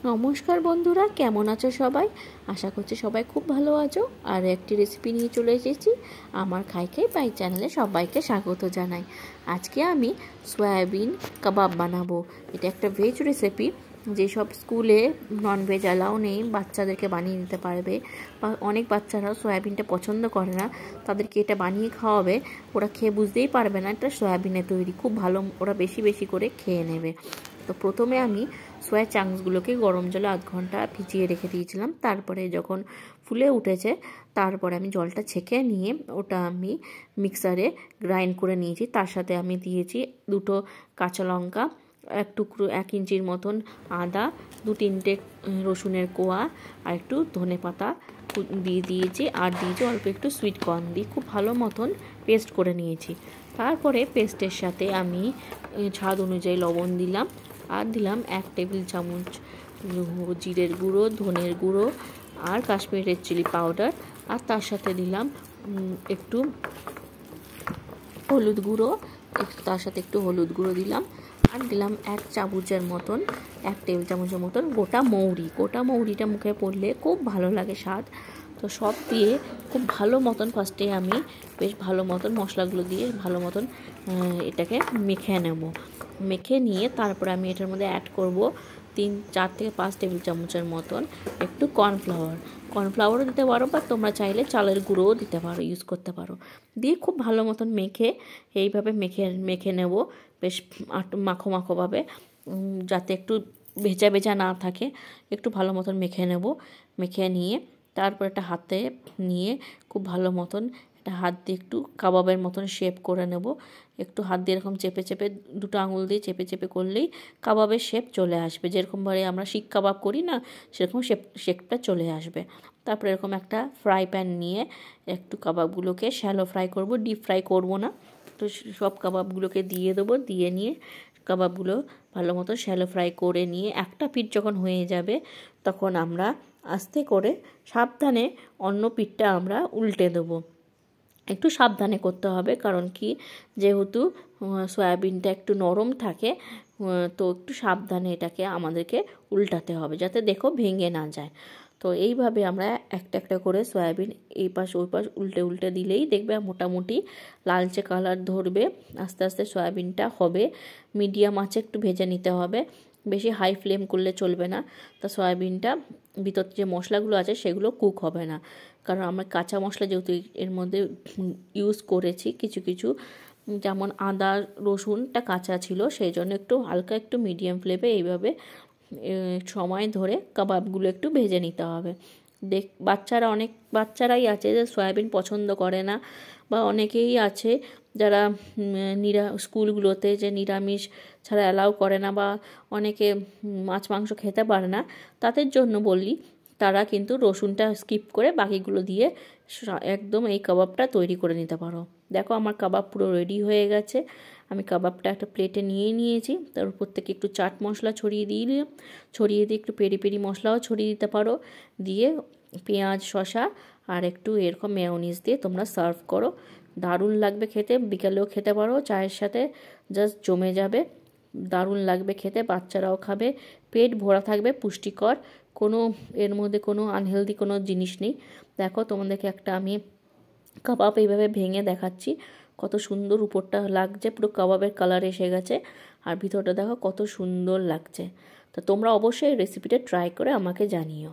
নমস্কার বন্ধুরা, কেমন আছো সবাই? আশা করছি সবাই খুব ভালো আছো। আর একটি রেসিপি নিয়ে চলে এসেছি। আমার খাই খাই পাই চ্যানেলে সবাইকে স্বাগত জানাই। আজকে আমি সয়াবিন কাবাব বানাবো। এটা একটা ভেজ রেসিপি। যেসব স্কুলে ননভেজ অ্যালাউ নেই, বাচ্চাদেরকে বানিয়ে দিতে পারবে। বা অনেক বাচ্চারা সয়াবিনটা পছন্দ করে না, তাদেরকে এটা বানিয়ে খাওয়াবে। ওরা খেয়ে বুঝতেই পারবে না এটা সয়াবিনের তৈরি। খুব ভালো, ওরা বেশি বেশি করে খেয়ে নেবে। তো প্রথমে আমি সয়া চাংসগুলোকে গরম জলে আধ ঘন্টা ভিজিয়ে রেখে দিয়েছিলাম। তারপরে যখন ফুলে উঠেছে, তারপরে আমি জলটা ছেঁকে নিয়ে ওটা আমি মিক্সারে গ্রাইন্ড করে নিয়েছি। তার সাথে আমি দিয়েছি দুটো কাঁচা লঙ্কা, এক টুকরো 1 ইঞ্চির মতন আদা, 2-3টে রসুনের কোয়া, আর একটু ধনে পাতা দিয়ে দিয়েছি। আর দিয়েছি অল্প একটু সুইট কর্ন দিয়ে খুব ভালো মতন পেস্ট করে নিয়েছি। তারপরে পেস্টের সাথে আমি স্বাদ অনুযায়ী লবণ দিলাম, আর দিলাম 1 টেবিল চামচ জিরের গুঁড়ো, ধনের গুঁড়ো আর কাশ্মীরি রেড চিলি পাউডার। আর তার সাথে দিলাম একটু হলুদ গুঁড়ো, তার সাথে একটু হলুদ গুঁড়ো দিলাম। আর দিলাম 1 চামচের মতন, 1 টেবিল চামচের মতন গোটা মৌরি। গোটা মৌরিটা মুখে পড়লে খুব ভালো লাগে স্বাদ। তো সব দিয়ে খুব ভালো মতন ফার্স্টে আমি বেশ ভালো মতন মশলাগুলো দিয়ে ভালো মতন এটাকে মেখে নেব। মেখে নিয়ে তারপরে আমি এটার মধ্যে অ্যাড করব 4 থেকে 5 টেবিল চামচের মতন একটু কর্নফ্লাওয়ারও দিতে পারো, বা তোমরা চাইলে চালের গুঁড়োও দিতে পারো, ইউজ করতে পারো। দিয়ে খুব ভালো মতন মেখে এইভাবে মেখে নেব বেশ মাখো মাখোভাবে, যাতে একটু ভেজা ভেজা না থাকে। একটু ভালো মতন মেখে নেব। মেখে নিয়ে তারপর একটা হাতে নিয়ে খুব ভালো মতন একটা হাত দিয়ে একটু কাবাবের মতন শেপ করে নেব। একটু হাত দিয়ে এরকম চেপে চেপে, দুটো আঙুল দিয়ে চেপে চেপে করলেই কাবাবের শেপ চলে আসবে। যেরকমভাবে আমরা শিক কাবাব করি না, সেরকম শেপটা চলে আসবে। তারপরে এরকম একটা ফ্রাই প্যান নিয়ে একটু কাবাবগুলোকে শ্যালো ফ্রাই করব, ডিপ ফ্রাই করব না। তো সব কাবাবগুলোকে দিয়ে দেবো। দিয়ে নিয়ে কাবাবগুলো ভালো মতো শ্যালো ফ্রাই করে নিয়ে একটা পিঠ যখন হয়ে যাবে, তখন আমরা আস্তে করে সাবধানে অন্য পিঠটা আমরা উল্টে দেবো। একটু সাবধানে করতে হবে, কারণ কি, যেহেতু সয়াবিনটা একটু নরম থাকে, তো একটু সাবধানে এটাকে আমাদেরকে উল্টাতে হবে, যাতে দেখো ভেঙে না যায়। তো এইভাবে আমরা একটা একটা করে সয়াবিন এই পাশ ওই পাশ উল্টে উল্টে দিলেই দেখবে মোটামুটি লালচে কালার ধরবে। আস্তে আস্তে সয়াবিনটা হবে। মিডিয়াম আঁচে একটু ভেজে নিতে হবে, বেশি হাই ফ্লেম করলে চলবে না। তা সয়াবিনটা ভিতর যে মশলাগুলো আছে সেগুলো কুক হবে না, কারণ আমরা কাঁচা মশলা যেহেতু এর মধ্যে ইউজ করেছি কিছু কিছু, যেমন আদা রসুনটা কাঁচা ছিল, সেই জন্য একটু হালকা একটু মিডিয়াম ফ্লেমে এইভাবে সময় ধরে কাবাবগুলো একটু ভেজে নিতে হবে। অনেক বাচ্চারাই আছে যে সয়াবিন পছন্দ করে না, বা অনেকেই আছে যারা স্কুলগুলোতে যে নিরামিষ ছাড়া অ্যালাউ করে না, বা অনেকে মাছ মাংস খেতে পারে না। তাদের জন্য বললি, তারা কিন্তু রসুনটা স্কিপ করে বাকিগুলো দিয়ে একদম এই কাবাবটা তৈরি করে নিতে পারো। দেখো আমার কাবাব পুরো রেডি হয়ে গেছে। আমি কাবাবটা একটা প্লেটে নিয়ে নিয়েছি। তার উপর থেকে একটু চাট মশলা ছড়িয়ে দিয়ে একটু পেরি পেরি মশলাও ছড়িয়ে দিতে পারো। দিয়ে পেঁয়াজ, শসা আর একটু এরকম মেয়োনিজ দিয়ে তোমরা সার্ভ করো। দারুণ লাগবে খেতে। বিকালেও খেতে পারো, চায়ের সাথে জাস্ট জমে যাবে। দারুণ লাগবে খেতে, বাচ্চারাও খাবে। পেট ভরা থাকবে, পুষ্টিকর, কোনো এর মধ্যে কোনো আনহেলদি কোনো জিনিস নেই। দেখো তোমাদেরকে একটা আমি কাবাব এইভাবে ভেঙে দেখাচ্ছি, কত সুন্দর উপরটা লাগছে, পুরো কাবাবের কালার এসে গেছে। আর ভিতরটা দেখো কত সুন্দর লাগছে। তো তোমরা অবশ্যই রেসিপিটা ট্রাই করে আমাকে জানিও।